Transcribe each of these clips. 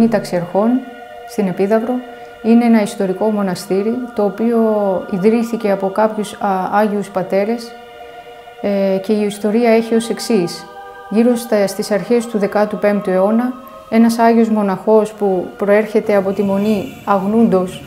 Αγίοι Ταξιαρχών στην Επίδαυρο. Είναι ένα ιστορικό μοναστήρι, το οποίο ιδρύθηκε από κάποιους Άγιους Πατέρες και η ιστορία έχει ως εξής. Γύρω στις αρχές του 15ου αιώνα, ένας Άγιος Μοναχός που προέρχεται από τη Μονή Αγνούντος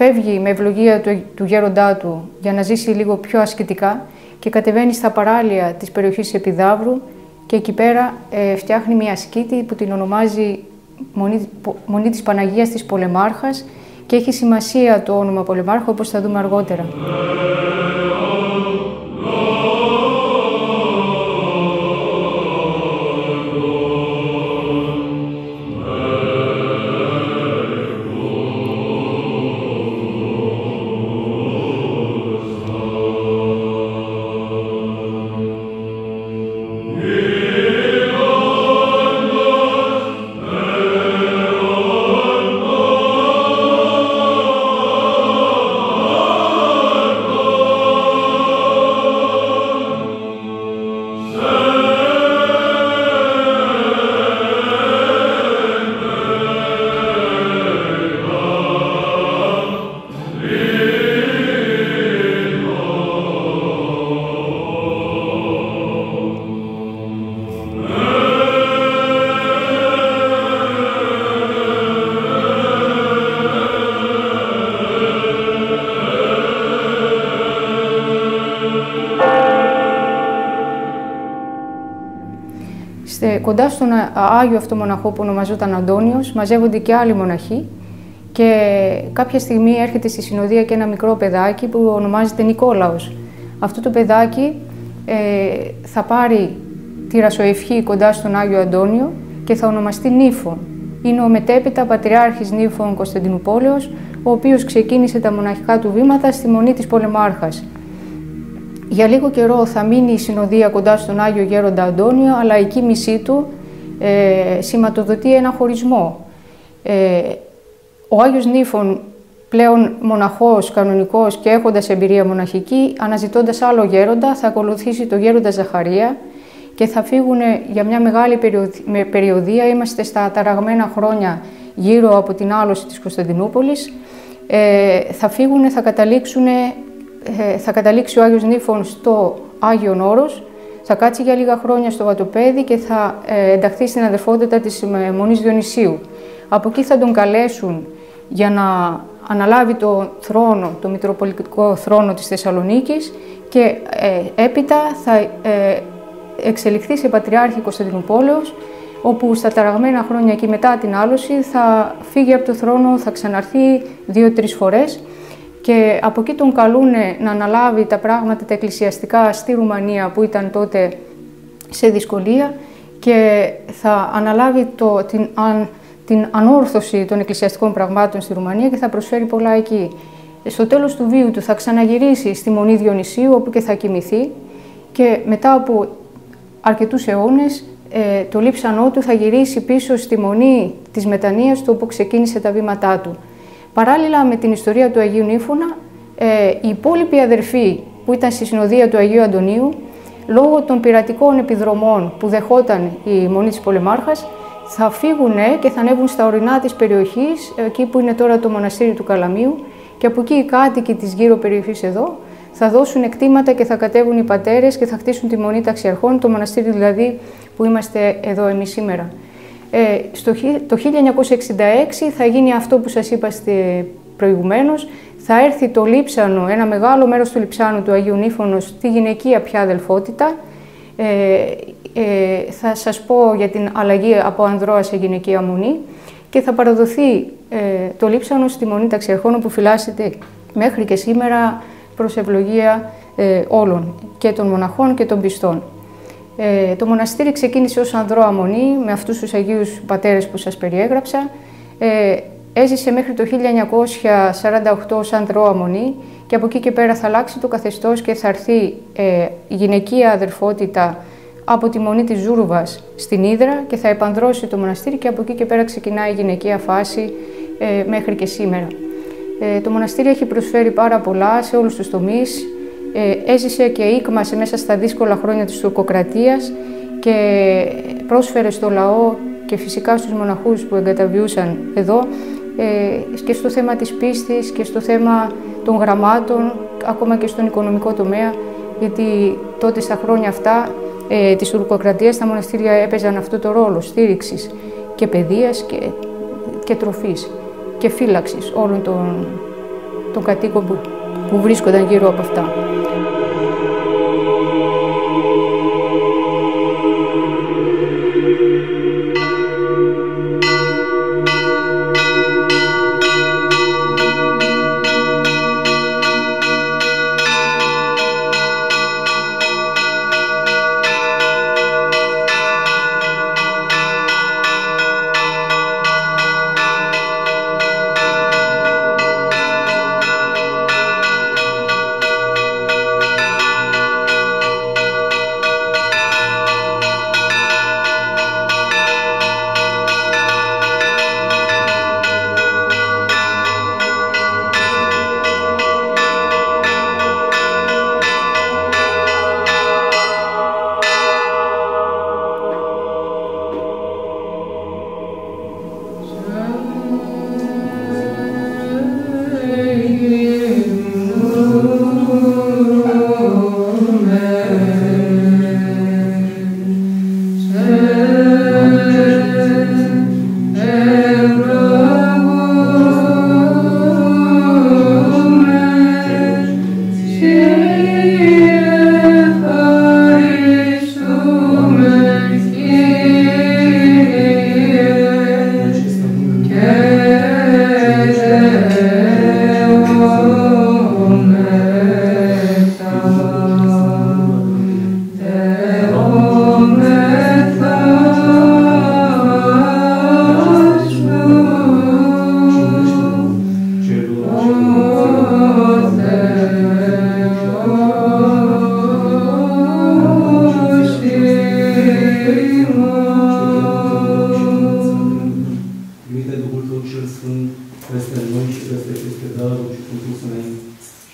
φεύγει με ευλογία του γέροντά του για να ζήσει λίγο πιο ασκητικά και κατεβαίνει στα παράλια της περιοχής Επιδαύρου και εκεί πέρα φτιάχνει μια ασκήτη που την ονομάζει Μονή της Παναγίας της Πολεμάρχας και έχει σημασία το όνομα Πολεμάρχου, όπως θα δούμε αργότερα. Κοντά στον Άγιο αυτό μοναχό που ονομαζόταν Αντώνιος, μαζεύονται και άλλοι μοναχοί και κάποια στιγμή έρχεται στη συνοδεία και ένα μικρό παιδάκι που ονομάζεται Νικόλαος. Αυτό το παιδάκι θα πάρει τη ρασοευχή κοντά στον Άγιο Αντώνιο και θα ονομαστεί Νύφων. Είναι ο μετέπειτα Πατριάρχης Νύφων Κωνσταντινουπόλεως, ο οποίος ξεκίνησε τα μοναχικά του βήματα στη Μονή της Πολεμάρχας. Για λίγο καιρό θα μείνει η συνοδεία κοντά στον Άγιο Γέροντα Αντώνιο, αλλά η κοίμησή του σηματοδοτεί ένα χωρισμό. Ο Άγιος Νύφων, πλέον μοναχός, κανονικός και έχοντας εμπειρία μοναχική, αναζητώντας άλλο γέροντα, θα ακολουθήσει τον γέροντα Ζαχαρία και θα φύγουν για μια μεγάλη περιοδία. Είμαστε στα ταραγμένα χρόνια γύρω από την άλωση της Κωνσταντινούπολης. Θα φύγουν, θα καταλήξει ο Άγιος Νύφων στο Άγιον Όρος, θα κάτσει για λίγα χρόνια στο Βατοπέδι και θα ενταχθεί στην αδερφότητα της Μονής Διονυσίου. Από εκεί θα τον καλέσουν για να αναλάβει το θρόνο, το μητροπολιτικό θρόνο της Θεσσαλονίκης και έπειτα θα εξελιχθεί σε Πατριάρχη Κωνσταντινουπόλεως, όπου στα ταραγμένα χρόνια εκεί μετά την άλωση θα φύγει από το θρόνο, θα ξαναρθεί 2-3 φορές και από εκεί τον καλούν να αναλάβει τα πράγματα τα εκκλησιαστικά στη Ρουμανία που ήταν τότε σε δυσκολία και θα αναλάβει την ανόρθωση των εκκλησιαστικών πραγμάτων στη Ρουμανία και θα προσφέρει πολλά εκεί. Στο τέλος του βίου του θα ξαναγυρίσει στη Μονή Διονυσίου, όπου και θα κοιμηθεί και μετά από αρκετούς αιώνες το λείψανό του θα γυρίσει πίσω στη Μονή της Μετανοίας του, όπου ξεκίνησε τα βήματά του. Παράλληλα με την ιστορία του Αγίου Νύφωνα, οι υπόλοιποι αδερφοί που ήταν στη συνοδεία του Αγίου Αντωνίου, λόγω των πειρατικών επιδρομών που δεχόταν η Μονή της Πολεμάρχας, θα φύγουν και θα ανέβουν στα ορεινά της περιοχής, εκεί που είναι τώρα το μοναστήρι του Καλαμίου, και από εκεί οι κάτοικοι της γύρω περιοχής εδώ θα δώσουν εκτήματα και θα κατέβουν οι πατέρες και θα χτίσουν τη Μονή Ταξιαρχών, το μοναστήρι δηλαδή που είμαστε εδώ εμείς σήμερα. Το 1966 θα γίνει αυτό που σας είπα προηγουμένως, θα έρθει το λείψανο, ένα μεγάλο μέρος του λειψάνου του Αγίου Νύφωνος στη γυναικεία πια αδελφότητα. Θα σας πω για την αλλαγή από ανδρώα σε γυναικεία μονή και θα παραδοθεί το λείψανο στη Μονή Ταξιαρχών, όπου φυλάσσεται μέχρι και σήμερα προς ευλογία όλων, και των μοναχών και των πιστών. Το μοναστήρι ξεκίνησε ως ανδρώα μονή με αυτούς τους Αγίους Πατέρες που σας περιέγραψα. Έζησε μέχρι το 1948 ως ανδρώα μονή και από εκεί και πέρα θα αλλάξει το καθεστώς και θα έρθει η γυναικεία αδερφότητα από τη Μονή της Ζούρβας στην Ύδρα και θα επανδρώσει το μοναστήρι και από εκεί και πέρα ξεκινάει η γυναικεία φάση μέχρι και σήμερα. Το μοναστήρι έχει προσφέρει πάρα πολλά σε όλους τους τομείς. Έζησε και ήκμασε μέσα στα δύσκολα χρόνια της τουρκοκρατίας και πρόσφερε στο λαό και φυσικά στους μοναχούς που εγκαταβιούσαν εδώ και στο θέμα της πίστης και στο θέμα των γραμμάτων, ακόμα και στον οικονομικό τομέα, γιατί τότε στα χρόνια αυτά της τουρκοκρατίας τα μοναστήρια έπαιζαν αυτό το ρόλο στήριξης και παιδείας και τροφής και φύλαξης όλων των κατοίκων που βρίσκονταν γύρω από αυτά.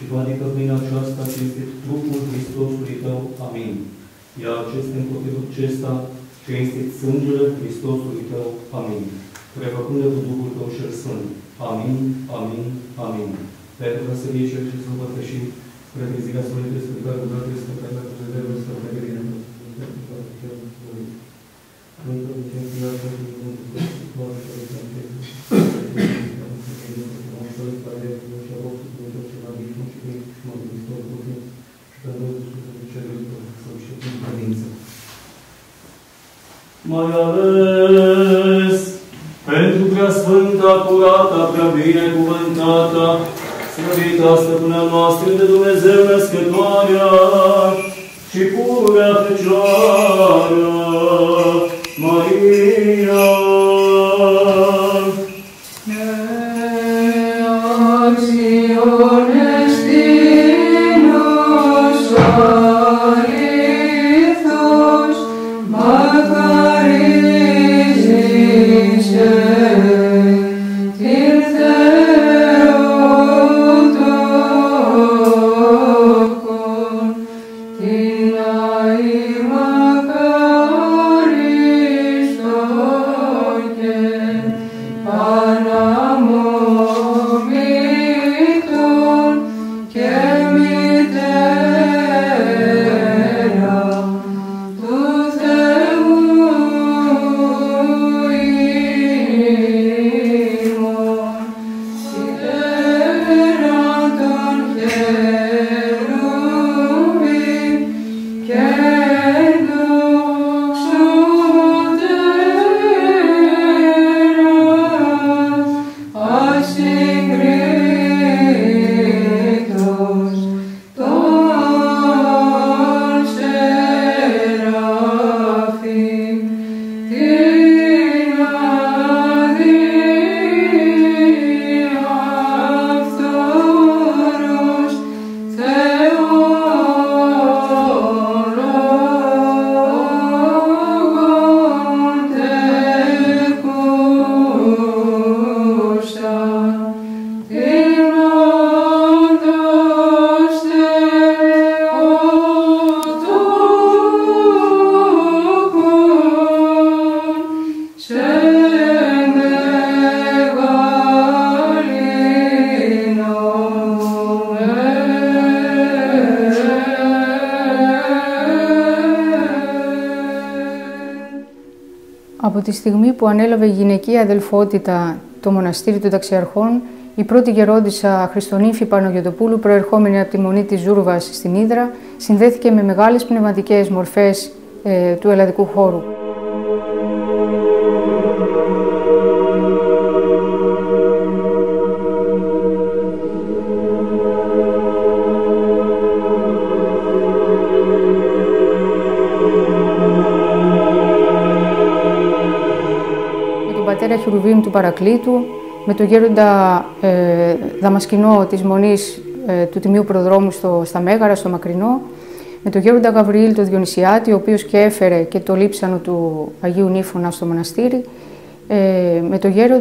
și cu adică prin aceasta cinste trupul Hristosului Tău. Amin. iar ce este împotriva acesta, ce este sângele Hristosului tău. Amin. Prefăcându-te cu Duhul tău cel Sfânt. Amin, amin, amin. Pentru că să fie cel ce s-a împărtășit, spre trezirea Sfântului Sfânt, care vreau să spune că cu zădărul să fie bine. Mai ales pentru preasfânta, curata, prea binecuvântată, slăvita stăpâna noastră de Dumnezeu Născătoarea și pururea Fecioară, Maria. Από τη στιγμή που ανέλαβε η γυναικεία αδελφότητα το μοναστήρι των Ταξιαρχών, η πρώτη γερόντισσα Χριστονύμφη Παναγιωτοπούλου, προερχόμενη από τη Μονή της Ζούρβας στην Ύδρα, συνδέθηκε με μεγάλες πνευματικές μορφές του ελλαδικού χώρου. Πατέρα Χερουβίμ του Παρακλήτου, με τον γέροντα Δαμασκηνό της Μονής του Τιμίου Προδρόμου στα Μέγαρα, στο Μακρινό, με τον γέροντα Γαβριήλ τον Διονυσιάτη, ο οποίος και έφερε και το λείψανο του Αγίου Νύφωνα στο μοναστήρι,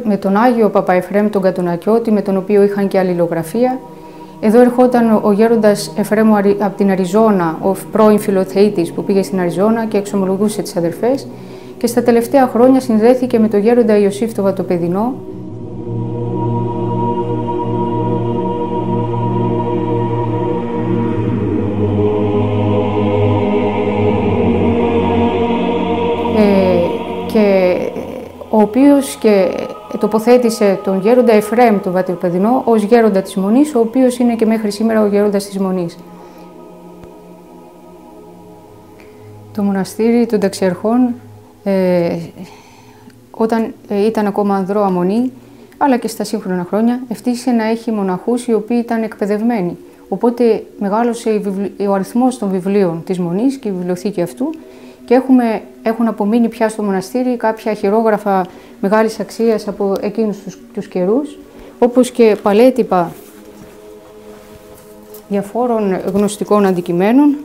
με τον Άγιο Παπαεφρέμ τον Κατονακιώτη, με τον οποίο είχαν και αλληλογραφία. Εδώ ερχόταν ο γέροντας Εφρέμου από την Αριζόνα, ο πρώην φιλοθεήτης που πήγε στην Αριζόνα και εξομολογούσε τις αδερφές. Και στα τελευταία χρόνια συνδέθηκε με τον γέροντα Ιωσήφ το Βατοπεδινό. Και ο οποίος και τοποθέτησε τον γέροντα Εφρέμ το Βατοπεδινό ως γέροντα της Μονής, ο οποίος είναι και μέχρι σήμερα ο γέροντας της Μονής. Το μοναστήρι των Ταξιαρχών όταν ήταν ακόμα ανδρώα μονή, αλλά και στα σύγχρονα χρόνια, ευτύχησε να έχει μοναχούς οι οποίοι ήταν εκπαιδευμένοι. Οπότε μεγάλωσε ο αριθμός των βιβλίων της Μονής και η βιβλιοθήκη αυτού και έχουν απομείνει πια στο μοναστήρι κάποια χειρόγραφα μεγάλης αξίας από εκείνους τους καιρούς, όπως και παλέτυπα διαφόρων γνωστικών αντικειμένων,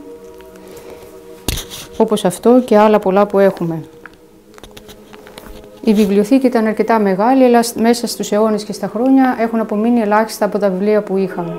όπως αυτό και άλλα πολλά που έχουμε. Η βιβλιοθήκη ήταν αρκετά μεγάλη, αλλά μέσα στους αιώνες και στα χρόνια έχουν απομείνει ελάχιστα από τα βιβλία που είχαμε.